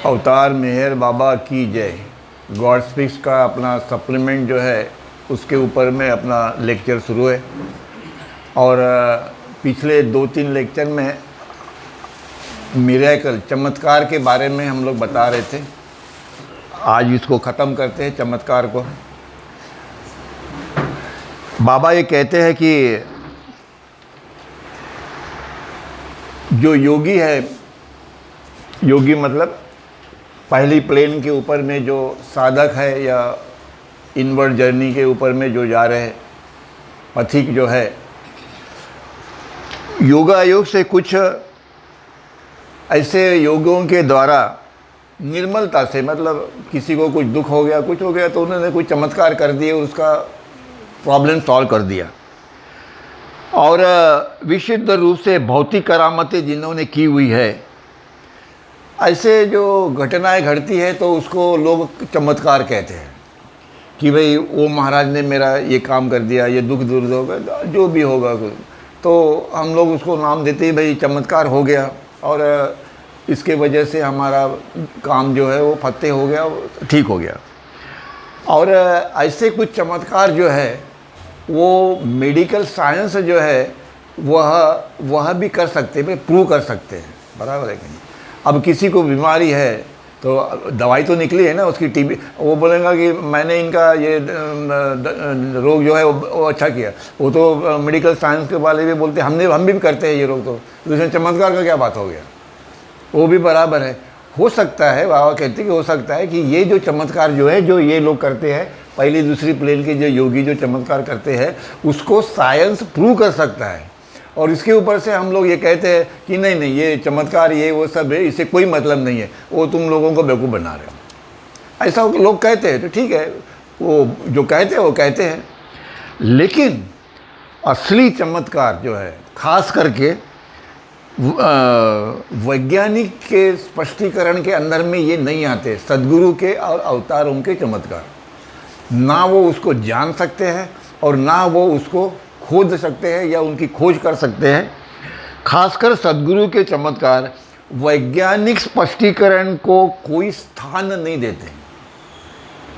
अवतार मेहर बाबा की जय। गॉड स्पीक्स का अपना सप्लीमेंट जो है उसके ऊपर में अपना लेक्चर शुरू है। और पिछले 2-3 लेक्चर में मिरेकल चमत्कार के बारे में हम लोग बता रहे थे। आज इसको ख़त्म करते हैं चमत्कार को। बाबा ये कहते हैं कि जो योगी है, योगी मतलब पहली प्लेन के ऊपर में जो साधक है या इनवर्ड जर्नी के ऊपर में जो जा रहे हैं पथिक जो है, योगा योग से कुछ ऐसे योगों के द्वारा निर्मलता से, मतलब किसी को कुछ दुख हो गया, कुछ हो गया तो उन्होंने कुछ चमत्कार कर दिए, उसका प्रॉब्लम सॉल्व कर दिया। और विशुद्ध रूप से भौतिक करामतें जिन्होंने की हुई है, ऐसे जो घटनाएं घटती है तो उसको लोग चमत्कार कहते हैं कि भाई वो महाराज ने मेरा ये काम कर दिया, ये दुख दूर होगा, जो भी होगा तो हम लोग उसको नाम देते हैं भाई चमत्कार हो गया और इसके वजह से हमारा काम जो है वो फतेह हो गया, ठीक हो गया। और ऐसे कुछ चमत्कार जो है वो मेडिकल साइंस जो है वह भी कर सकते हैं, प्रूव कर सकते हैं, बराबर है कि नहीं। अब किसी को बीमारी है तो दवाई तो निकली है ना उसकी, टीबी, वो बोलेगा कि मैंने इनका ये रोग जो है वो अच्छा किया। वो तो मेडिकल साइंस के वाले भी बोलते हैं हम भी करते हैं ये रोग, तो उसमें चमत्कार का क्या बात हो गया, वो भी बराबर है। हो सकता है, बाबा कहते हैं कि हो सकता है कि ये जो चमत्कार जो है जो ये लोग करते हैं, पहली दूसरी प्लेन के जो योगी जो चमत्कार करते हैं उसको साइंस प्रूव कर सकता है। और इसके ऊपर से हम लोग ये कहते हैं कि नहीं ये चमत्कार ये वो सब है, इससे कोई मतलब नहीं है, वो तुम लोगों को बेवकूफ़ बना रहे हो, ऐसा लोग कहते हैं। तो ठीक है, वो जो कहते हैं वो कहते हैं, लेकिन असली चमत्कार जो है खास करके वैज्ञानिक के स्पष्टीकरण के अंदर में ये नहीं आते। सद्गुरु के और अवतारों के चमत्कार ना वो उसको जान सकते हैं और ना वो उसको खोज सकते हैं या उनकी खोज कर सकते हैं। खासकर सद्गुरु के चमत्कार वैज्ञानिक स्पष्टीकरण को कोई स्थान नहीं देते।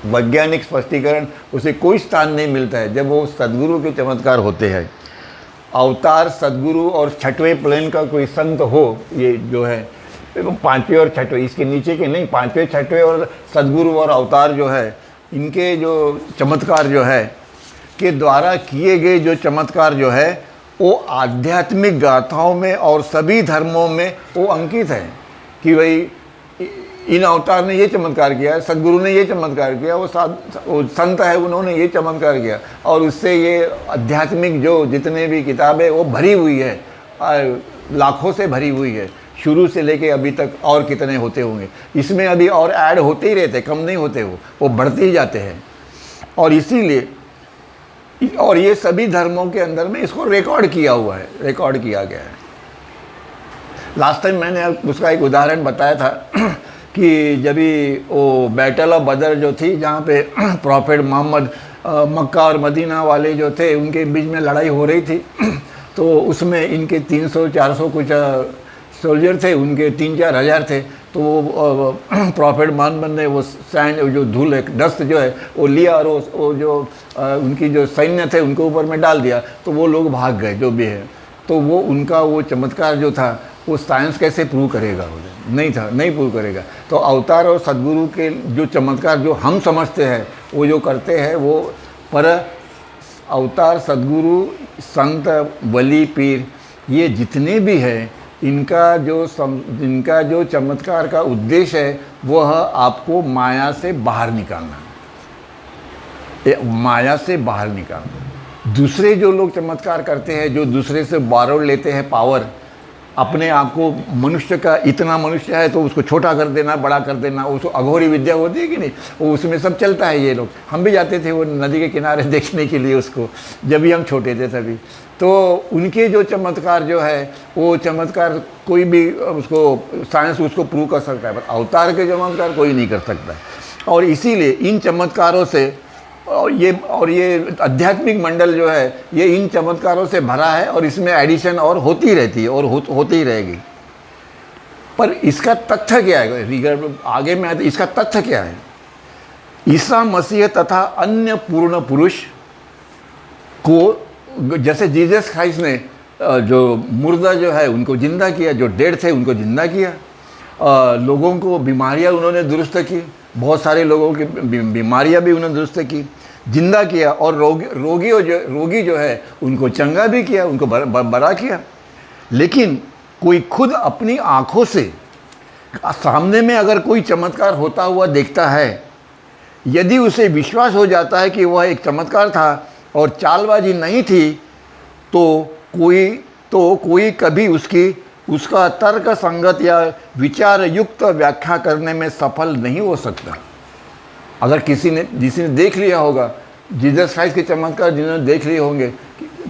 वैज्ञानिक स्पष्टीकरण उसे कोई स्थान नहीं मिलता है जब वो सद्गुरु के चमत्कार होते हैं। अवतार सद्गुरु और छठवें प्लेन का कोई संत हो, ये जो है पांचवें और छठवें, इसके नीचे के नहीं, पांचवें छठवें और सद्गुरु और अवतार जो है इनके जो चमत्कार जो है के द्वारा किए गए जो चमत्कार जो है वो आध्यात्मिक गाथाओं में और सभी धर्मों में वो अंकित है कि भाई इन अवतार ने ये चमत्कार किया, सद्गुरु ने ये चमत्कार किया, वो संत है उन्होंने ये चमत्कार किया। और उससे ये आध्यात्मिक जो जितने भी किताबें वो भरी हुई है, लाखों से भरी हुई है, शुरू से लेके अभी तक और कितने होते होंगे, इसमें अभी और ऐड होते ही रहते, कम नहीं होते, वो बढ़ते ही जाते हैं। और इसीलिए और ये सभी धर्मों के अंदर में इसको रिकॉर्ड किया हुआ है, रिकॉर्ड किया गया है। लास्ट टाइम मैंने उसका एक उदाहरण बताया था कि जब वो बैटल ऑफ बदर जो थी, जहाँ पे प्रॉफेट मोहम्मद मक्का और मदीना वाले जो थे उनके बीच में लड़ाई हो रही थी, तो उसमें इनके 300-400 कुछ सोल्जर थे, उनके 3-4 हज़ार थे। तो वो प्रॉफेट मोहम्मद ने वो सैंड जो धूल है, डस्ट जो है वो लिया और वो जो उनकी जो सैन्य थे उनके ऊपर में डाल दिया, तो वो लोग भाग गए जो भी है। तो वो उनका वो चमत्कार जो था वो साइंस कैसे प्रूव करेगा, नहीं था, नहीं प्रूव करेगा। तो अवतार और सद्गुरु के जो चमत्कार जो हम समझते हैं वो जो करते हैं वो, पर अवतार सद्गुरु संत वली पीर ये जितने भी हैं इनका जो चमत्कार का उद्देश्य है वह आपको माया से बाहर निकालना, माया से बाहर निकालना। दूसरे जो लोग चमत्कार करते हैं, जो दूसरे से बारोड लेते हैं पावर, अपने आप को मनुष्य का, इतना मनुष्य है तो उसको छोटा कर देना, बड़ा कर देना, उसको अघोरी विद्या होती है कि नहीं, वो उसमें सब चलता है। ये लोग, हम भी जाते थे वो नदी के किनारे देखने के लिए उसको, जब भी हम छोटे थे तभी। तो उनके जो चमत्कार जो है वो चमत्कार कोई भी उसको साइंस उसको प्रूव कर सकता है, पर अवतार के चमत्कार कोई नहीं कर सकता। और इसीलिए इन चमत्कारों से और ये आध्यात्मिक मंडल जो है ये इन चमत्कारों से भरा है और इसमें एडिशन और होती रहती है और होती ही रहेगी। पर इसका तथ्य क्या है, आगे में आते इसका तथ्य क्या है। ईसा मसीह तथा अन्य पूर्ण पुरुष को, जैसे जीसस क्राइस्ट ने जो मुर्दा जो है उनको जिंदा किया, जो डेड थे उनको जिंदा किया, लोगों को बीमारियां उन्होंने दुरुस्त की, बहुत सारे लोगों की बीमारियां भी उन्होंने दुरुस्त की, जिंदा किया, और रोगी जो है उनको चंगा भी किया, उनको बड़ा किया। लेकिन कोई खुद अपनी आँखों से सामने में अगर कोई चमत्कार होता हुआ देखता है, यदि उसे विश्वास हो जाता है कि वह एक चमत्कार था और चालबाजी नहीं थी, तो कोई कभी उसका तर्क संगत या विचार युक्त व्याख्या करने में सफल नहीं हो सकता। अगर जिसने देख लिया होगा जीसस क्राइस्ट के चमत्कार, जिन्होंने देख लिए होंगे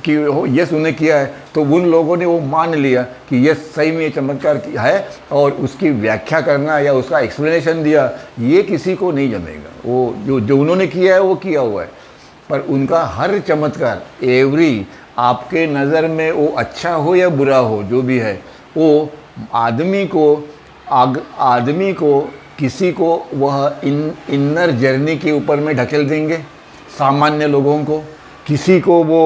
कि यस उन्हें किया है, तो उन लोगों ने वो मान लिया कि यस सही में ये चमत्कार है, और उसकी व्याख्या करना या उसका एक्सप्लेनेशन दिया, ये किसी को नहीं जमेगा। वो जो उन्होंने किया है वो किया हुआ है, पर उनका हर चमत्कार आपके नज़र में वो अच्छा हो या बुरा हो, जो भी है, वो आदमी को किसी को वह इनर जर्नी के ऊपर में ढकेल देंगे, सामान्य लोगों को, किसी को वो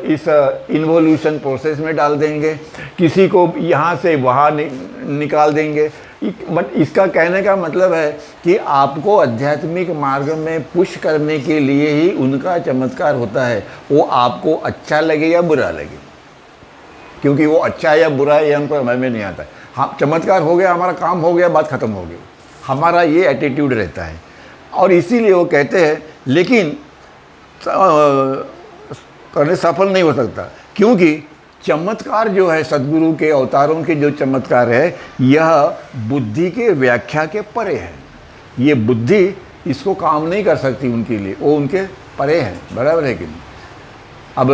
इस इन्वोल्यूशन प्रोसेस में डाल देंगे, किसी को यहाँ से वहाँ निकाल देंगे। इसका कहने का मतलब है कि आपको आध्यात्मिक मार्ग में पुश करने के लिए ही उनका चमत्कार होता है, वो आपको अच्छा लगे या बुरा लगे, क्योंकि वो अच्छा या बुरा है ये हमको समझ में नहीं आता है। हाँ, चमत्कार हो गया, हमारा काम हो गया, बात ख़त्म हो गई, हमारा ये एटीट्यूड रहता है। और इसीलिए वो कहते हैं लेकिन करने सफल नहीं हो सकता, क्योंकि चमत्कार जो है, सदगुरु के अवतारों के जो चमत्कार है, यह बुद्धि के व्याख्या के परे है। ये बुद्धि इसको काम नहीं कर सकती उनके लिए, वो उनके परे है, बराबर है कि नहीं। अब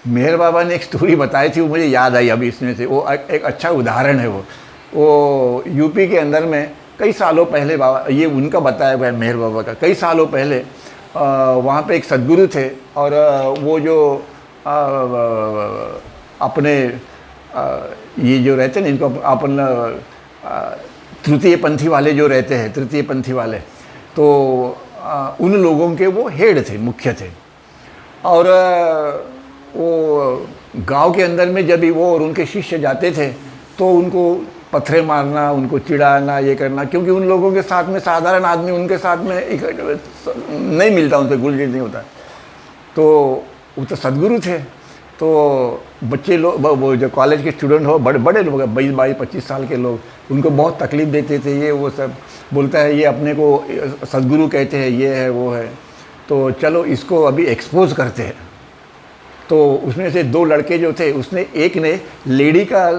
मेहर बाबा ने एक स्टोरी बताई थी, वो मुझे याद आई अभी इसमें से, वो एक अच्छा उदाहरण है। वो यूपी के अंदर में कई सालों पहले, बाबा ये उनका बताया हुआ है मेहर बाबा का, कई सालों पहले वहाँ पे एक सदगुरु थे, और वो जो अपने ये जो रहते हैं इनको अपन तृतीय पंथी वाले जो रहते हैं, तृतीय पंथी वाले, तो उन लोगों के वो हेड थे, मुख्य थे। और वो गांव के अंदर में जब भी वो और उनके शिष्य जाते थे, तो उनको पत्थरे मारना, उनको चिढ़ाना, ये करना, क्योंकि उन लोगों के साथ में साधारण आदमी उनके साथ में नहीं मिलता, उनसे गुलजिल नहीं होता। तो वो तो सदगुरु थे, तो बच्चे लोग, वो जो कॉलेज के स्टूडेंट हो, बड़े लोग, 22-25 साल के लोग, उनको बहुत तकलीफ़ देते थे। ये वो सब बोलता है, ये अपने को सदगुरु कहते हैं, ये है वो है, तो चलो इसको अभी एक्सपोज करते हैं। तो उसमें से 2 लड़के जो थे, उसने एक ने लेडी का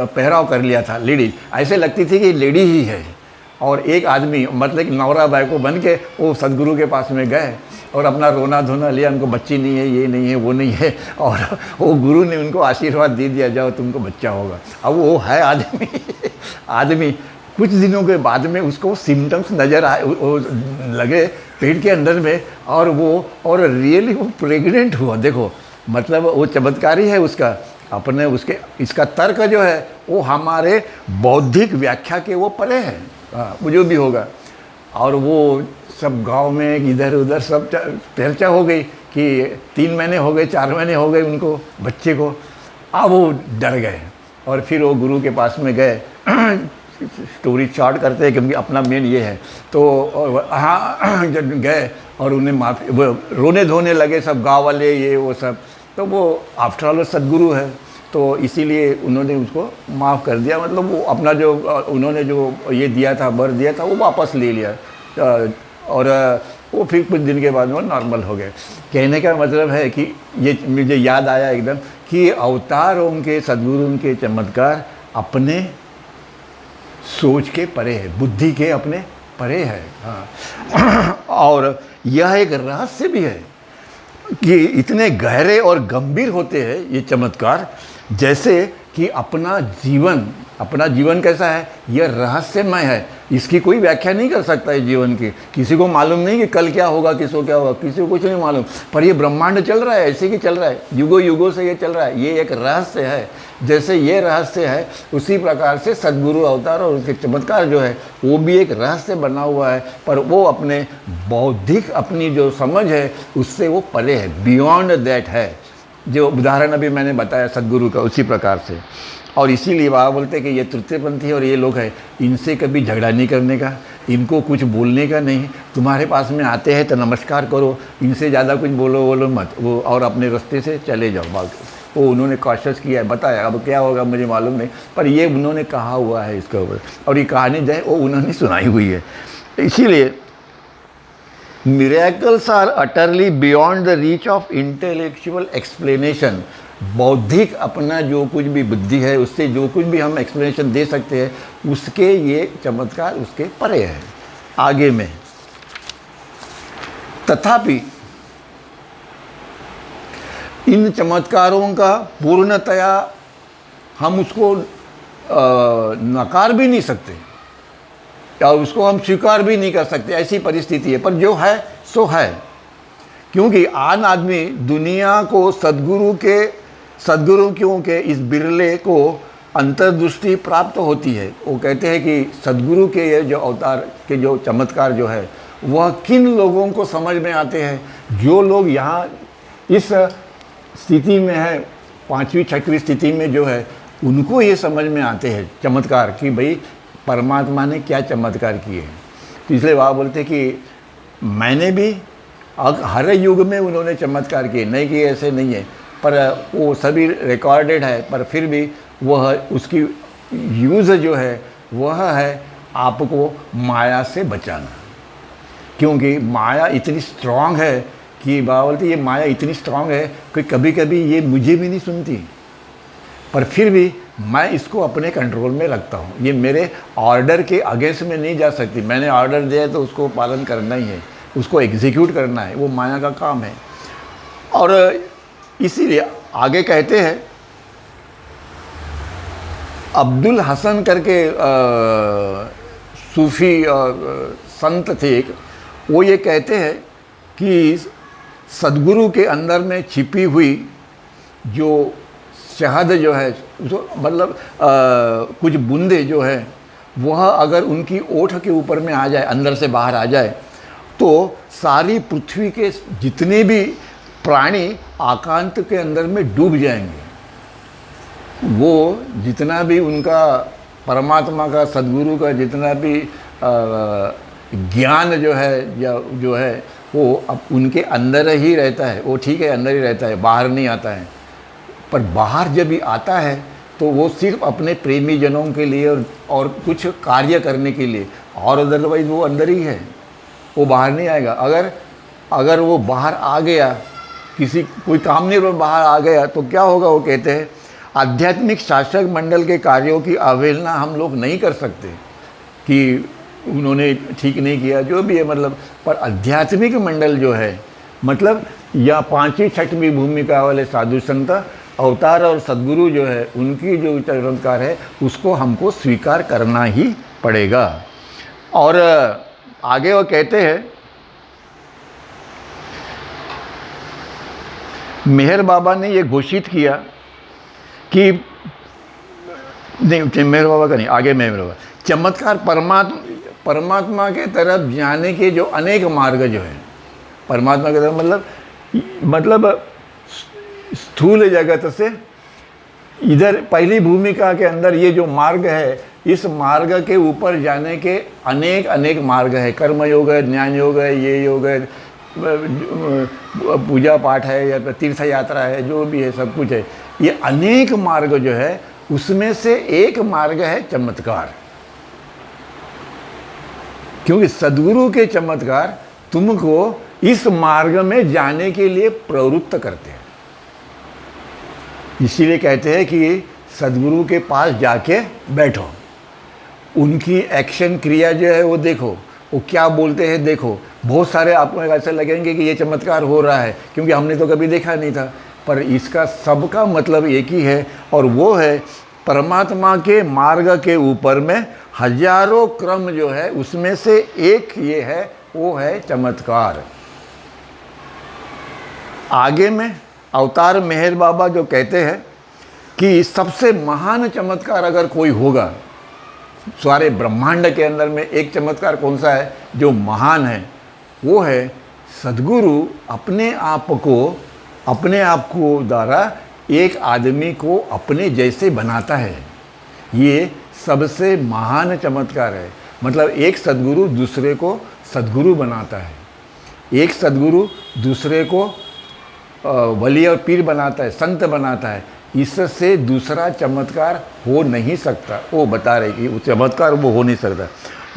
पहराव कर लिया था, लेडी ऐसे लगती थी कि लेडी ही है, और एक आदमी मतलब नौरा बायको बन के वो सदगुरु के पास में गए और अपना रोना धोना लिया, उनको बच्ची नहीं है, ये नहीं है, वो नहीं है, और वो गुरु ने उनको आशीर्वाद दे दिया, जाओ तुमको बच्चा होगा। अब वो है आदमी कुछ दिनों के बाद में उसको सिम्टम्स नज़र आए, लगे पेट के अंदर में, और रियली वो प्रेग्नेंट हुआ। देखो मतलब वो चमत्कारी है उसका, अपने उसके इसका तर्क जो है वो हमारे बौद्धिक व्याख्या के वो परे है। हाँ, वो जो भी होगा। और वो सब गांव में इधर उधर सब चर्चा हो गई कि 3 महीने हो गए, 4 महीने हो गए उनको, बच्चे को। अब वो डर गए और फिर वो गुरु के पास में गए। स्टोरी चार्ट करते हैं क्योंकि अपना मेन ये है। तो हाँ जब गए और उन्हें माफ़ी, वो रोने धोने लगे सब गांव वाले, ये वो सब। तो वो आफ्टर ऑल सदगुरु है, तो इसीलिए उन्होंने उसको माफ़ कर दिया। मतलब वो अपना जो उन्होंने जो ये दिया था, बर दिया था, वो वापस ले लिया, और वो फिर कुछ दिन के बाद वो नॉर्मल हो गए। कहने का मतलब है कि ये मुझे याद आया एकदम कि अवतारों के, सदगुरु के चमत्कार अपने सोच के परे है, बुद्धि के अपने परे है। हाँ और यह एक रहस्य भी है कि इतने गहरे और गंभीर होते हैं ये चमत्कार, जैसे कि अपना जीवन कैसा है, यह रहस्यमय है। इसकी कोई व्याख्या नहीं कर सकता है जीवन की। किसी को मालूम नहीं कि कल क्या होगा, किसको क्या होगा, किसी को कुछ नहीं मालूम। पर ये ब्रह्मांड चल रहा है, ऐसे ही चल रहा है, युगों युगों से ये चल रहा है। ये एक रहस्य है। जैसे ये रहस्य है, उसी प्रकार से सद्गुरु अवतार और उसके चमत्कार जो है वो भी एक रहस्य बना हुआ है। पर वो अपने बौद्धिक अपनी जो समझ है उससे वो परे है, बियॉन्ड दैट है। जो उदाहरण अभी मैंने बताया सद्गुरु का, उसी प्रकार से। और इसीलिए बाबा बोलते हैं कि ये तृतीयपंथी और ये लोग हैं, इनसे कभी झगड़ा नहीं करने का, इनको कुछ बोलने का नहीं। तुम्हारे पास में आते हैं तो नमस्कार करो, इनसे ज़्यादा कुछ बोलो मत, वो और अपने रास्ते से चले जाओ। वो उन्होंने कॉशस किया है, बताया, अब क्या होगा मुझे मालूम नहीं, पर ये उन्होंने कहा हुआ है इसके ऊपर। और ये कहानी जो है वो उन्होंने सुनाई हुई है। इसीलिए miracles are utterly beyond the reach of intellectual explanation. बौद्धिक अपना जो कुछ भी बुद्धि है उससे जो कुछ भी हम एक्सप्लेनेशन दे सकते हैं उसके ये चमत्कार उसके परे है, आगे में। तथापि इन चमत्कारों का पूर्णतया हम उसको नकार भी नहीं सकते या उसको हम स्वीकार भी नहीं कर सकते, ऐसी परिस्थिति है। पर जो है सो है, क्योंकि आन आदमी दुनिया को सद्गुरु के इस बिरले को अंतर्दृष्टि प्राप्त होती है। वो कहते हैं कि सद्गुरु के ये जो अवतार के जो चमत्कार जो है वह किन लोगों को समझ में आते हैं। जो लोग यहाँ इस स्थिति में है, 5वीं 6वीं स्थिति में जो है, उनको ये समझ में आते हैं चमत्कार कि भाई परमात्मा ने क्या चमत्कार किए हैं। तो इसलिए वह बोलते कि मैंने भी हर युग में उन्होंने चमत्कार किए, नहीं कि ऐसे नहीं है, पर वो सभी रिकॉर्डेड है। पर फिर भी वह उसकी यूज़ जो है वह है आपको माया से बचाना, क्योंकि माया इतनी स्ट्रांग है कि बाबा बोलते ये माया इतनी स्ट्रांग है कि कभी कभी ये मुझे भी नहीं सुनती, पर फिर भी मैं इसको अपने कंट्रोल में रखता हूँ। ये मेरे ऑर्डर के अगेंस्ट में नहीं जा सकती। मैंने ऑर्डर दिया है तो उसको पालन करना ही है, उसको एग्जीक्यूट करना है, वो माया का काम है। और इसीलिए आगे कहते हैं, अब्दुल हसन करके सूफी संत थे एक, वो ये कहते हैं कि सद्गुरु के अंदर में छिपी हुई जो शहद जो है, जो मतलब कुछ बूंदे जो है वह अगर उनकी ओठ के ऊपर में आ जाए, अंदर से बाहर आ जाए, तो सारी पृथ्वी के जितने भी प्राणी आकांत के अंदर में डूब जाएंगे। वो जितना भी उनका परमात्मा का, सद्गुरु का जितना भी ज्ञान जो है या जो है वो अब उनके अंदर ही रहता है। वो ठीक है, अंदर ही रहता है, बाहर नहीं आता है। पर बाहर जब भी आता है तो वो सिर्फ अपने प्रेमी जनों के लिए और कुछ कार्य करने के लिए, और अदरवाइज वो अंदर ही है, वो बाहर नहीं आएगा। अगर वो बाहर आ गया, कोई काम नहीं, बाहर आ गया तो क्या होगा। वो कहते हैं आध्यात्मिक शासक मंडल के कार्यों की अवहेलना हम लोग नहीं कर सकते कि उन्होंने ठीक नहीं किया, जो भी है, मतलब। पर आध्यात्मिक मंडल जो है, मतलब या 5वीं 6वीं भूमिका वाले साधु संत अवतार और सद्गुरु जो है, उनकी जो चमत्कार है उसको हमको स्वीकार करना ही पड़ेगा। और आगे वो कहते हैं, मेहर बाबा ने ये घोषित किया कि नहीं, मेहर बाबा का नहीं, आगे मेहर बाबा, चमत्कार परमात्मा के तरफ जाने के जो अनेक मार्ग जो है, परमात्मा के तरफ मतलब स्थूल जगत से इधर पहली भूमिका के अंदर ये जो मार्ग है, इस मार्ग के ऊपर जाने के अनेक मार्ग है। कर्म योग है, ज्ञान योग है, ये योग है, पूजा पाठ है या तीर्थ यात्रा है, जो भी है सब कुछ है। ये अनेक मार्ग जो है उसमें से एक मार्ग है चमत्कार, क्योंकि सद्गुरु के चमत्कार तुमको इस मार्ग में जाने के लिए प्रवृत्त करते हैं। इसीलिए कहते हैं कि सद्गुरु के पास जाके बैठो, उनकी एक्शन क्रिया जो है वो देखो, वो क्या बोलते हैं देखो। बहुत सारे आपको ऐसे लगेंगे कि ये चमत्कार हो रहा है, क्योंकि हमने तो कभी देखा नहीं था, पर इसका सबका मतलब एक ही है, और वो है परमात्मा के मार्ग के ऊपर में हजारों क्रम जो है उसमें से एक ये है, वो है चमत्कार। आगे में अवतार मेहर बाबा जो कहते हैं कि सबसे महान चमत्कार अगर कोई होगा सारे ब्रह्मांड के अंदर में, एक चमत्कार कौन सा है जो महान है, वो है सद्गुरु अपने आप को द्वारा एक आदमी को अपने जैसे बनाता है। ये सबसे महान चमत्कार है। मतलब एक सद्गुरु दूसरे को सद्गुरु बनाता है, एक सद्गुरु दूसरे को वली और पीर बनाता है, संत बनाता है। इससे दूसरा चमत्कार हो नहीं सकता। वो बता रहे कि वो चमत्कार वो हो नहीं सकता।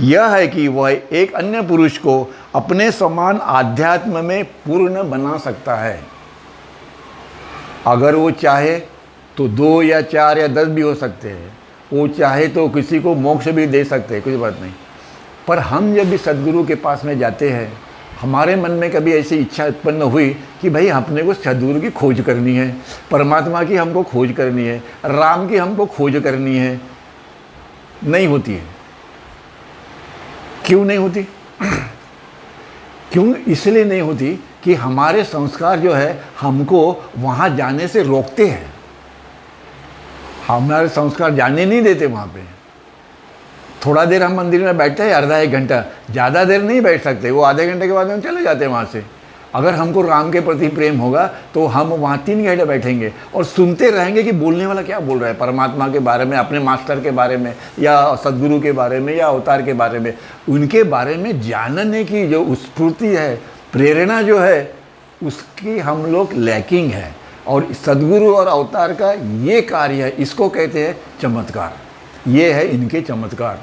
यह है कि वह एक अन्य पुरुष को अपने समान आध्यात्म में पूर्ण बना सकता है। अगर वो चाहे तो 2 या 4 या 10 भी हो सकते हैं, वो चाहे तो किसी को मोक्ष भी दे सकते हैं, कोई बात नहीं। पर हम जब भी सद्गुरु के पास में जाते हैं, हमारे मन में कभी ऐसी इच्छा उत्पन्न हुई कि भाई अपने को सद्गुरु की खोज करनी है, परमात्मा की हमको खोज करनी है, राम की हमको खोज करनी है, नहीं होती है। क्यों नहीं होती? क्यों? इसलिए नहीं होती कि हमारे संस्कार जो है हमको वहाँ जाने से रोकते हैं। हमारे संस्कार जाने नहीं देते वहाँ पे। थोड़ा देर हम मंदिर में बैठते हैं, आधा 1 घंटा, ज़्यादा देर नहीं बैठ सकते। वो आधे घंटे के बाद हम चले जाते हैं वहाँ से। अगर हमको राम के प्रति प्रेम होगा तो हम वहाँ 3 घंटे बैठेंगे और सुनते रहेंगे कि बोलने वाला क्या बोल रहा है, परमात्मा के बारे में, अपने मास्टर के बारे में, या सद्गुरु के बारे में, या अवतार के बारे में। उनके बारे में जानने की जो स्फूर्ति है, प्रेरणा जो है, उसकी हम लोग लैकिंग है। और सद्गुरु और अवतार का ये कार्य है, इसको कहते हैं चमत्कार। ये है इनके चमत्कार।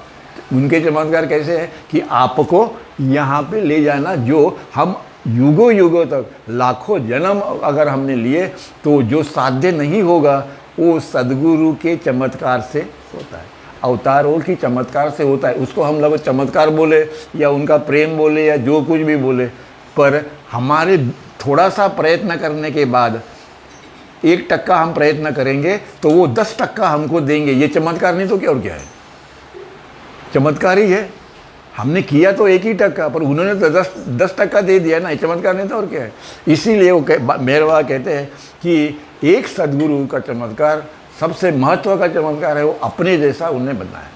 उनके चमत्कार कैसे है कि आपको यहाँ पे ले जाना, जो हम युगों युगों तक, लाखों जन्म अगर हमने लिए तो जो साध्य नहीं होगा, वो सद्गुरु के चमत्कार से होता है, अवतारों की चमत्कार से होता है। उसको हम लोग चमत्कार बोले या उनका प्रेम बोले या जो कुछ भी बोले, पर हमारे थोड़ा सा प्रयत्न करने के बाद 1% हम प्रयत्न करेंगे तो वो 10% हमको देंगे। ये चमत्कार नहीं तो क्या और क्या है? चमत्कार ही है। हमने किया तो 1% पर उन्होंने तो 10% दे दिया ना, ये चमत्कार नहीं तो और क्या है? इसीलिए वो मेहरबाबा कहते हैं कि एक सद्गुरु का चमत्कार सबसे महत्व का चमत्कार है, वो अपने जैसा उन्हें बनाया।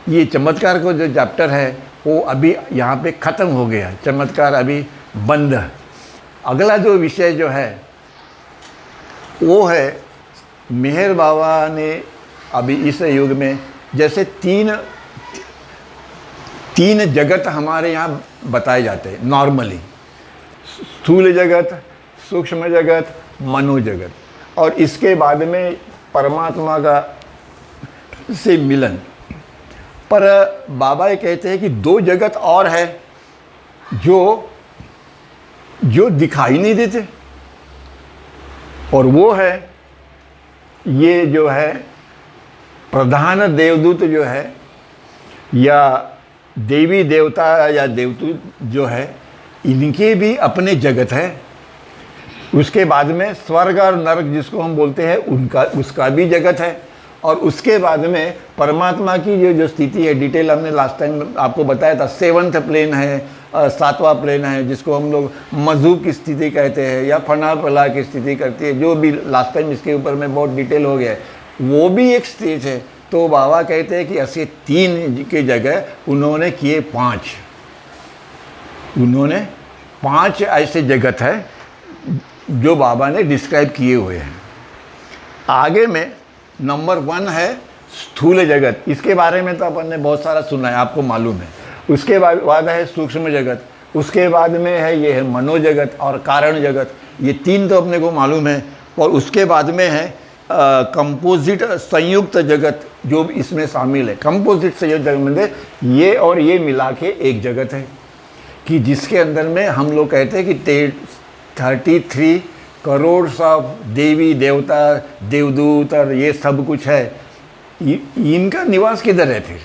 ये चमत्कार को जो चैप्टर है वो अभी यहाँ पे ख़त्म हो गया, चमत्कार अभी बंद है। अगला जो विषय जो है वो है मेहर बाबा ने अभी इस युग में जैसे तीन जगत हमारे यहाँ बताए जाते हैं नॉर्मली, स्थूल जगत, सूक्ष्म जगत, मनोजगत, और इसके बाद में परमात्मा का से मिलन। पर बाबा ये कहते हैं कि 2 जगत और है जो दिखाई नहीं देते, और वो है ये जो है प्रधान देवदूत जो है, या देवी देवता या देवदूत जो है, इनके भी अपने जगत है। उसके बाद में स्वर्ग और नरक जिसको हम बोलते हैं उसका भी जगत है। और उसके बाद में परमात्मा की जो स्थिति है, डिटेल हमने लास्ट टाइम आपको बताया था। 7वां प्लेन है, 7वां प्लेन है जिसको हम लोग मजूब की स्थिति कहते हैं, या फना प्रला की स्थिति करती है, जो भी लास्ट टाइम इसके ऊपर में बहुत डिटेल हो गया है, वो भी एक स्टेज है। तो बाबा कहते हैं कि ऐसे 3 की जगह उन्होंने किए 5। उन्होंने 5 ऐसे जगत है जो बाबा ने डिस्क्राइब किए हुए हैं। आगे में नंबर 1 है स्थूल जगत। इसके बारे में तो अपन ने बहुत सारा सुना है, आपको मालूम है। उसके बाद है सूक्ष्म जगत, उसके बाद में है ये है मनोजगत और कारण जगत। ये 3 तो अपने को मालूम है। और उसके बाद में है कंपोजिट संयुक्त जगत, जो इसमें शामिल है। कंपोजिट संयुक्त जगत में ये और ये मिला के एक जगत है, कि जिसके अंदर में हम लोग कहते हैं कि 33 करोड़ ऑफ देवी देवता देवदूत और ये सब कुछ है। इनका निवास किधर है? फिर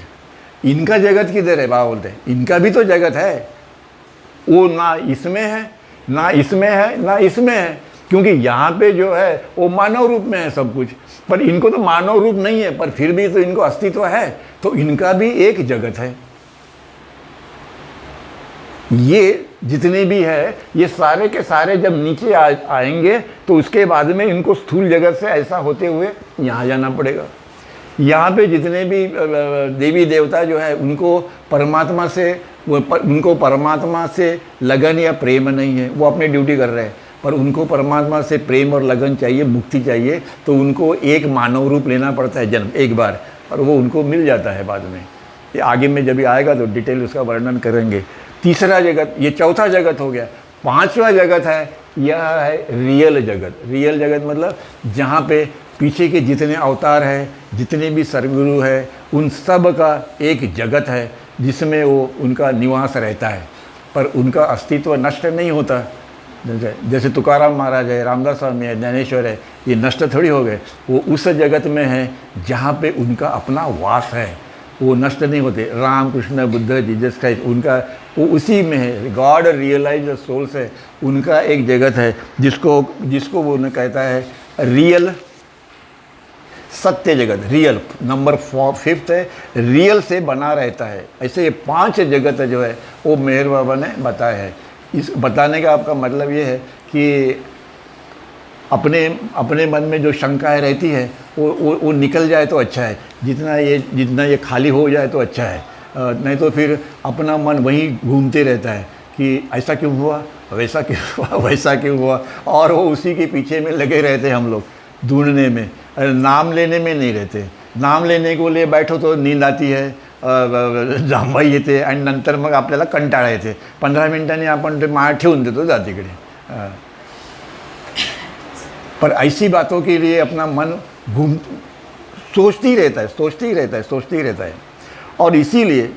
इनका जगत किधर है? बाबा बोलते हैं इनका भी तो जगत है, वो ना इसमें है, ना इसमें है, ना इसमें है। क्योंकि यहाँ पे जो है वो मानव रूप में है सब कुछ, पर इनको तो मानव रूप नहीं है, पर फिर भी तो इनको अस्तित्व है, तो इनका भी एक जगत है। ये जितने भी है ये सारे के सारे जब नीचे आएंगे तो उसके बाद में इनको स्थूल जगत से ऐसा होते हुए यहाँ जाना पड़ेगा। यहाँ पे जितने भी देवी देवता जो है उनको परमात्मा से लगन या प्रेम नहीं है, वो अपनी ड्यूटी कर रहे हैं, पर उनको परमात्मा से प्रेम और लगन चाहिए, मुक्ति चाहिए, तो उनको एक मानव रूप लेना पड़ता है जन्म एक बार, और वो उनको मिल जाता है बाद में। ये आगे में जब आएगा तो डिटेल उसका वर्णन करेंगे। तीसरा जगत, ये चौथा जगत हो गया। पांचवा जगत है, यह है रियल जगत। रियल जगत मतलब जहाँ पे पीछे के जितने अवतार हैं, जितने भी सदगुरु है, उन सब का एक जगत है जिसमें वो उनका निवास रहता है, पर उनका अस्तित्व नष्ट नहीं होता। जैसे तुकाराम महाराज है, रामदास स्वामी है, ज्ञानेश्वर है, ये नष्ट थोड़ी हो गए, वो उस जगत में है जहाँ पे उनका अपना वास है, वो नष्ट नहीं होते। राम कृष्ण बुद्ध जीसस क्राइस्ट, उनका वो उसी में है। गॉड रियलाइज सोल्स है, उनका एक जगत है जिसको वो कहता है रियल सत्य जगत। रियल नंबर 5 है, रियल से बना रहता है। ऐसे ये 5 जगत जो है वो मेहर बाबा ने बताया है। इस बताने का आपका मतलब ये है कि अपने मन में जो शंकाएं रहती है वो निकल जाए तो अच्छा है, जितना ये खाली हो जाए तो अच्छा है। नहीं तो फिर अपना मन वहीं घूमते रहता है कि ऐसा क्यों हुआ, वैसा क्यों हुआ, वैसा क्यों हुआ, और वो उसी के पीछे में लगे रहते हैं हम लोग ढूंढने में, नाम लेने में नहीं रहते। नाम लेने को लिए बैठो तो नींद आती है, जांभई येते आणि नंतर मग आपल्याला कंटाळा येते। 15 मिनिटांनी आपण ते माळ ठेवून देतो जा तिकडे। पर ऐसी बातों के लिए अपना मन सोचती रहता है। और इसीलिए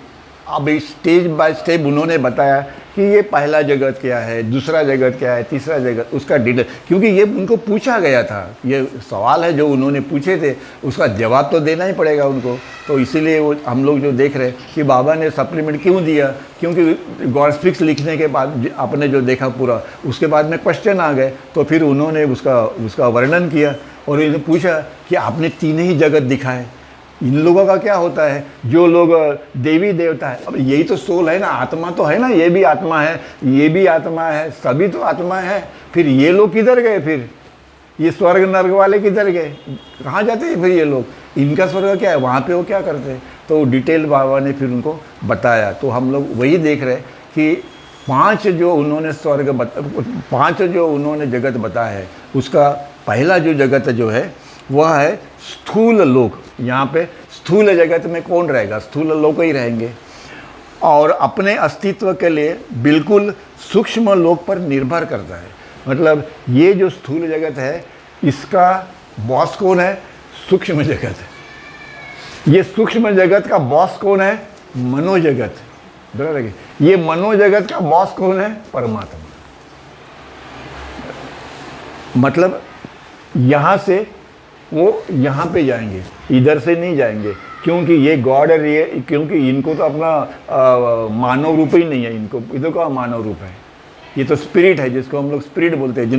अब स्टेज बाय स्टेप उन्होंने बताया कि ये पहला जगत क्या है, दूसरा जगत क्या है, तीसरा जगत, उसका डिटेल, क्योंकि ये उनको पूछा गया था। ये सवाल है जो उन्होंने पूछे थे, उसका जवाब तो देना ही पड़ेगा उनको। तो इसीलिए वो हम लोग जो देख रहे हैं कि बाबा ने सप्लीमेंट क्यों दिया, क्योंकि गॉड्स फिक्स लिखने के बाद आपने जो देखा पूरा, उसके बाद में क्वेश्चन आ गए, तो फिर उन्होंने उसका वर्णन किया और इन्हें पूछा कि आपने 3 ही जगत दिखाए, इन लोगों का क्या होता है? जो लोग देवी देवता है, अब यही तो सोल है ना, आत्मा तो है ना, ये भी आत्मा है, ये भी आत्मा है, सभी तो आत्मा है। फिर ये लोग किधर गए? फिर ये स्वर्ग नर्क वाले किधर गए? कहाँ जाते हैं फिर ये लोग? इनका स्वर्ग क्या है, वहाँ पे वो क्या करते हैं? तो डिटेल बाबा ने फिर उनको बताया। तो हम लोग वही देख रहे हैं कि 5 जो उन्होंने जगत बताया है, उसका पहला जो जगत जो है वह है स्थूल लोक। यहाँ पे स्थूल जगत में कौन रहेगा? स्थूल लोक ही रहेंगे, और अपने अस्तित्व के लिए बिल्कुल सूक्ष्म लोक पर निर्भर करता है। मतलब ये जो स्थूल जगत है, इसका बॉस कौन है? सूक्ष्म जगत है। ये सूक्ष्म जगत का बॉस कौन है? मनोजगत। बराबर है। ये मनोजगत का बॉस कौन है? परमात्मा। मतलब यहाँ से वो यहाँ पे जाएंगे, इधर से नहीं जाएंगे, क्योंकि ये गॉड है, क्योंकि इनको तो अपना मानव रूप ही नहीं है। इनको इधर का मानव रूप है, ये तो स्पिरिट है, जिसको हम लोग स्पिरिट बोलते हैं।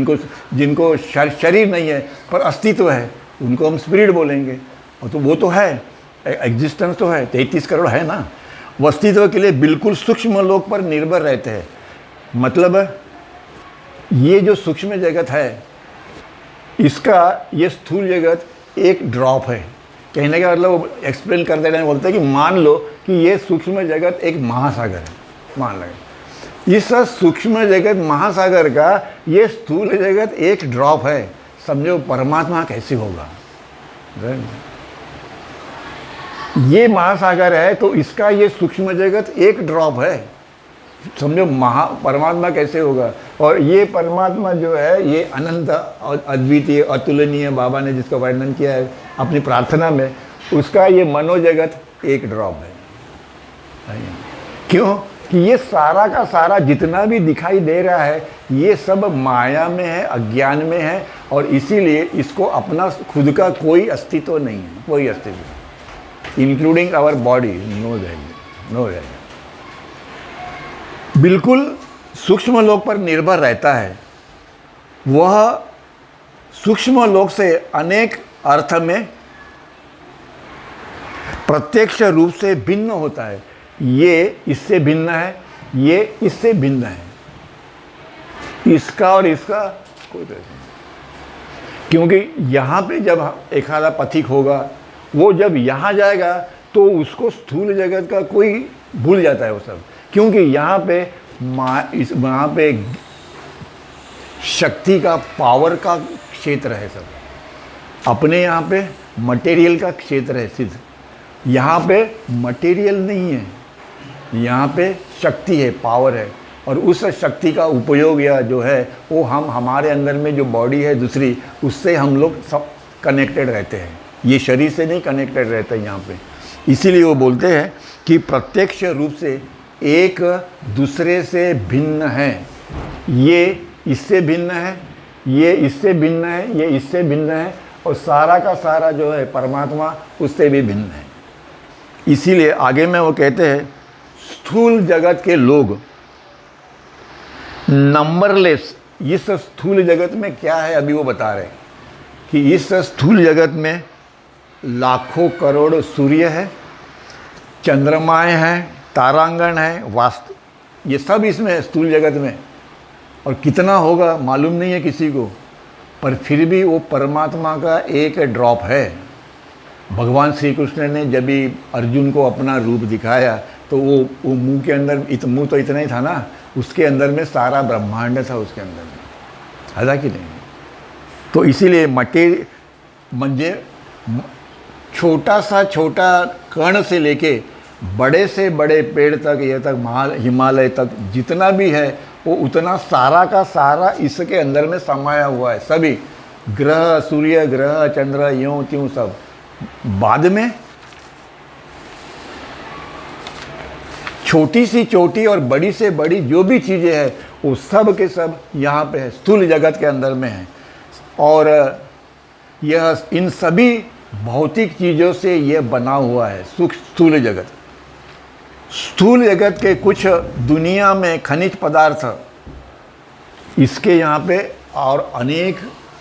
जिनको शरीर नहीं है पर अस्तित्व है, उनको हम स्पिरिट बोलेंगे। और तो वो तो है, एग्जिस्टेंस तो है, 33 करोड़ है ना। वो अस्तित्व के लिए बिल्कुल सूक्ष्म लोक पर निर्भर रहते हैं। मतलब ये जो सूक्ष्म जगत है, इसका ये स्थूल जगत एक ड्रॉप है। कहने का मतलब एक्सप्लेन कर देना, बोलते हैं कि मान लो कि ये सूक्ष्म जगत एक महासागर है, मान लगे। इस सूक्ष्म जगत महासागर का ये स्थूल जगत एक ड्रॉप है। समझो परमात्मा कैसे होगा? ये महासागर है तो इसका ये सूक्ष्म जगत एक ड्रॉप है। समझो परमात्मा कैसे होगा? और ये परमात्मा जो है ये अनंत और अद्वितीय अतुलनीय, बाबा ने जिसका वर्णन किया है अपनी प्रार्थना में, उसका ये मनोजगत एक ड्रॉप है। क्यों? कि ये सारा का सारा जितना भी दिखाई दे रहा है, ये सब माया में है, अज्ञान में है, और इसीलिए इसको अपना खुद का कोई अस्तित्व नहीं है, कोई अस्तित्व, including our body, no value. बिल्कुल सूक्ष्म लोक पर निर्भर रहता है। वह सूक्ष्म लोक से अनेक अर्थ में प्रत्यक्ष रूप से भिन्न होता है। ये इससे भिन्न है, ये इससे भिन्न है, इसका और इसका कोई नहीं। क्योंकि यहाँ पे जब एक आधा पथिक होगा, वो जब यहाँ जाएगा तो उसको स्थूल जगत का कोई भूल जाता है वो सब, क्योंकि यहाँ पे वहाँ पे शक्ति का, पावर का क्षेत्र है सब। अपने यहाँ पे मटेरियल का क्षेत्र है सिद्ध, यहाँ पे मटेरियल नहीं है, यहाँ पे शक्ति है, पावर है। और उस शक्ति का उपयोग या जो है वो हम हमारे अंदर में जो बॉडी है दूसरी, उससे हम लोग सब कनेक्टेड रहते हैं। ये शरीर से नहीं कनेक्टेड रहते हैं यहाँ पे। इसीलिए वो बोलते हैं कि प्रत्यक्ष रूप से एक दूसरे से भिन्न है। ये इससे भिन्न है, ये इससे भिन्न है, ये इससे भिन्न है, और सारा का सारा जो है परमात्मा उससे भी भिन्न है। इसीलिए आगे में वो कहते हैं स्थूल जगत के लोग नंबरलेस, इस स्थूल जगत में क्या है अभी वो बता रहे हैं कि इस स्थूल जगत में लाखों करोड़ सूर्य है, चंद्रमाएँ हैं, तारांगण है, वास्तु, ये सब इसमें है स्थूल जगत में। और कितना होगा मालूम नहीं है किसी को, पर फिर भी वो परमात्मा का एक ड्रॉप है। भगवान श्री कृष्ण ने जब भी अर्जुन को अपना रूप दिखाया तो वो मुंह के अंदर मुंह तो इतना ही था ना, उसके अंदर में सारा ब्रह्मांड था उसके अंदर में, है कि नहीं। तो इसीलिए म्हणजे छोटा सा छोटा कण से लेके बड़े से बड़े पेड़ तक, ये तक हिमालय तक जितना भी है वो उतना सारा का सारा इसके अंदर में समाया हुआ है। सभी ग्रह, सूर्य ग्रह, चंद्र, यूं त्यों सब। बाद में छोटी से छोटी और बड़ी से बड़ी जो भी चीज़ें हैं वो सब के सब यहाँ पे है, स्थूल जगत के अंदर में है। और यह इन सभी भौतिक चीज़ों से यह बना हुआ है स्थूल जगत। स्थूल जगत के कुछ दुनिया में खनिज पदार्थ इसके यहाँ पे, और अनेक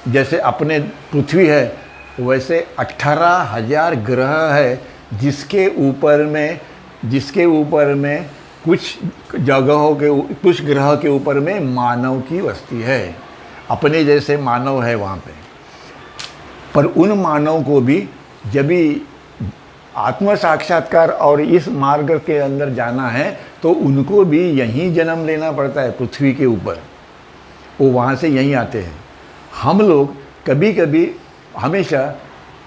जैसे अपने पृथ्वी है वैसे 18,000 ग्रह है, जिसके ऊपर में कुछ जगहों के, कुछ ग्रह के ऊपर में मानव की वस्ती है, अपने जैसे मानव है वहाँ पे। पर उन मानव को भी जब भी आत्म साक्षात्कार और इस मार्ग के अंदर जाना है तो उनको भी यहीं जन्म लेना पड़ता है पृथ्वी के ऊपर, वो वहाँ से यहीं आते हैं। हम लोग कभी कभी हमेशा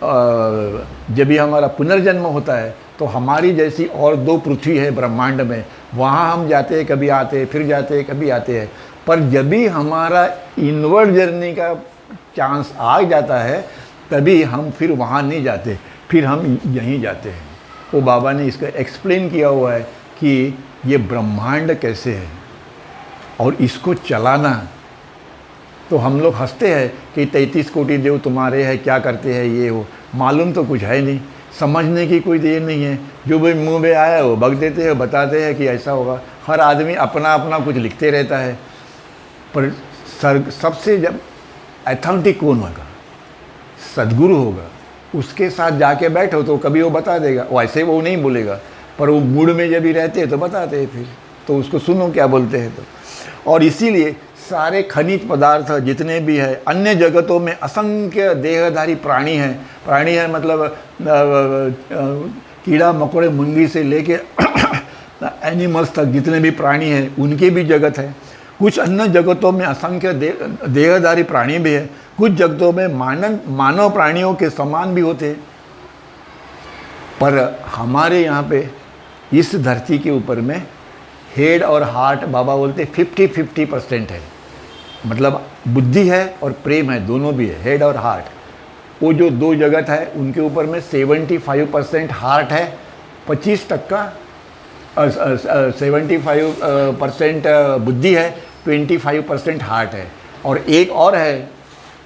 जब भी हमारा पुनर्जन्म होता है तो हमारी जैसी और 2 पृथ्वी है ब्रह्मांड में, वहाँ हम जाते हैं, कभी आते हैं, फिर जाते हैं, कभी आते हैं। पर जब भी हमारा इनवर्ड जर्नी का चांस आ जाता है तभी हम फिर वहाँ नहीं जाते, फिर हम यहीं जाते हैं। वो बाबा ने इसका एक्सप्लेन किया हुआ है कि ये ब्रह्मांड कैसे है और इसको चलाना। तो हम लोग हंसते हैं कि 33 कोटि देव तुम्हारे हैं, क्या करते हैं ये वो, मालूम तो कुछ है नहीं, समझने की कोई देर नहीं है। जो भी मुंह में आया वो बक देते हैं, बताते हैं कि ऐसा होगा। हर आदमी अपना अपना कुछ लिखते रहता है, पर सबसे जब अथेंटिक कौन होगा? सद्गुरु होगा। उसके साथ जाके बैठो तो कभी वो बता देगा, वैसे वो नहीं बोलेगा, पर वो मूड में जब भी रहते हैं तो बताते हैं, फिर तो उसको सुनो क्या बोलते हैं। तो और इसीलिए सारे खनिज पदार्थ जितने भी है, अन्य जगतों में असंख्य देहधारी प्राणी हैं। प्राणी है मतलब कीड़ा मकोड़े मुंगी से लेके एनिमल्स तक जितने भी प्राणी हैं उनकी भी जगत है। कुछ अन्य जगतों में असंख्य देहधारी प्राणी भी है, कुछ जगतों में मानव प्राणियों के समान भी होते हैं। पर हमारे यहाँ पे इस धरती के ऊपर में हेड और हार्ट बाबा बोलते 50-50% है, मतलब बुद्धि है और प्रेम है, दोनों भी है, हेड और हार्ट। वो जो 2 जगत है उनके ऊपर में 75% हार्ट है, 25% 75% बुद्धि है, 25% हार्ट है। और एक और है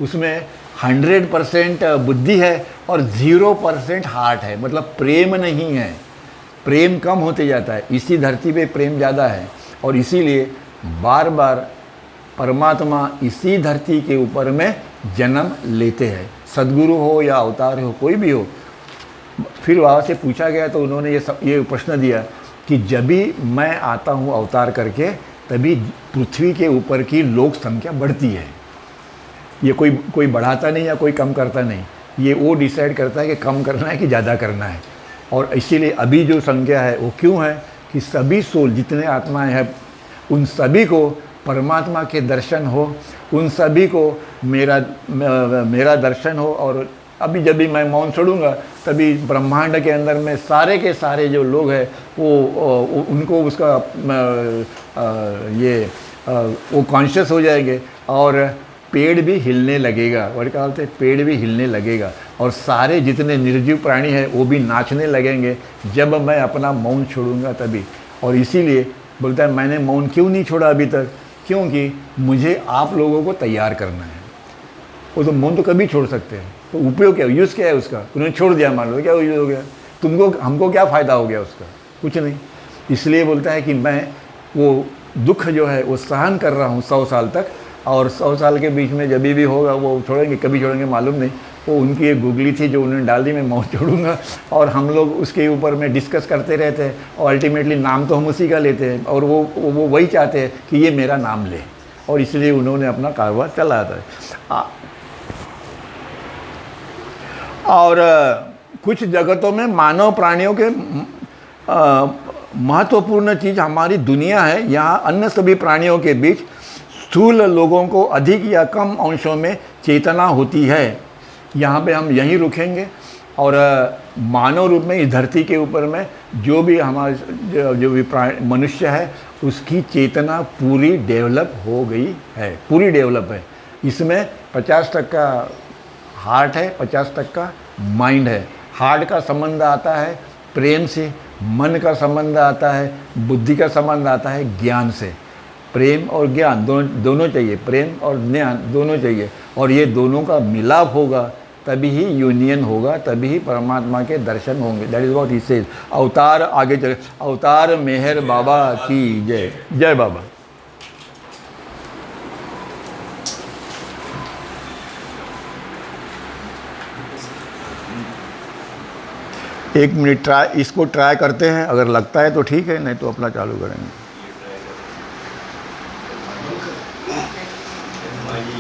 उसमें 100% बुद्धि है और 0% हार्ट है, मतलब प्रेम नहीं है, प्रेम कम होते जाता है। इसी धरती पे प्रेम ज़्यादा है और इसीलिए बार बार परमात्मा इसी धरती के ऊपर में जन्म लेते हैं, सदगुरु हो या अवतार हो, कोई भी हो। फिर वहाँ से पूछा गया तो उन्होंने ये प्रश्न दिया कि जब भी मैं आता हूँ अवतार करके, तभी पृथ्वी के ऊपर की लोक संख्या बढ़ती है। ये कोई बढ़ाता नहीं या कोई कम करता नहीं, ये वो डिसाइड करता है कि कम करना है कि ज़्यादा करना है। और इसीलिए अभी जो संख्या है वो क्यों है कि सभी सोल जितने आत्माएं हैं उन सभी को परमात्मा के दर्शन हो, उन सभी को मेरा दर्शन हो। और अभी जब भी मैं मौन छोड़ूंगा तभी ब्रह्मांड के अंदर में सारे के सारे जो लोग हैं वो उनको उसका वो कॉन्शियस हो जाएंगे और पेड़ भी हिलने लगेगा। और क्या बोलते हैं, पेड़ भी हिलने लगेगा और सारे जितने निर्जीव प्राणी हैं वो भी नाचने लगेंगे जब मैं अपना मौन छोड़ूंगा तभी। और इसीलिए बोलता है मैंने मौन क्यों नहीं छोड़ा अभी तक, क्योंकि मुझे आप लोगों को तैयार करना है। वो तो मौन तो कभी छोड़ सकते हैं, तो उपयोग क्या, यूज़ क्या है उसका। उन्होंने छोड़ दिया, मान लो क्या यूज़ हो गया, तुमको हमको क्या फ़ायदा हो गया उसका, कुछ नहीं। इसलिए बोलता है कि मैं वो दुख जो है वो सहन कर रहा हूँ 100 साल तक, और 100 साल के बीच में जब भी होगा वो छोड़ेंगे, कभी छोड़ेंगे मालूम नहीं। वो उनकी एक गूगली थी जो उन्होंने डाल दी, मैं मौत छोड़ूंगा, और हम लोग उसके ऊपर में डिस्कस करते रहते हैं और अल्टीमेटली नाम तो हम उसी का लेते हैं और वो वही चाहते हैं कि ये मेरा नाम ले, और इसलिए उन्होंने अपना कारोबार चलाता है। और कुछ जगतों में मानव प्राणियों के महत्वपूर्ण चीज़ हमारी दुनिया है। यहाँ अन्य सभी प्राणियों के बीच स्थूल लोगों को अधिक या कम अंशों में चेतना होती है। यहाँ पे हम यहीं रुकेंगे और मानव रूप में इस धरती के ऊपर में जो भी हमारे जो भी मनुष्य है उसकी चेतना पूरी डेवलप हो गई है, पूरी डेवलप है। इसमें 50% हार्ट है, 50% माइंड है। हार्ट का संबंध आता है प्रेम से, मन का संबंध आता है, बुद्धि का संबंध आता है ज्ञान से। प्रेम और ज्ञान दोनों चाहिए, प्रेम और ज्ञान दोनों चाहिए, और ये दोनों का मिलाप होगा तभी ही यूनियन होगा, तभी ही परमात्मा के दर्शन होंगे। That is what he says. अवतार आगे चले, अवतार मेहर बाबा की जय। जय बाबा। एक मिनट इसको ट्राई करते हैं, अगर लगता है तो ठीक है, नहीं तो अपना चालू करेंगे।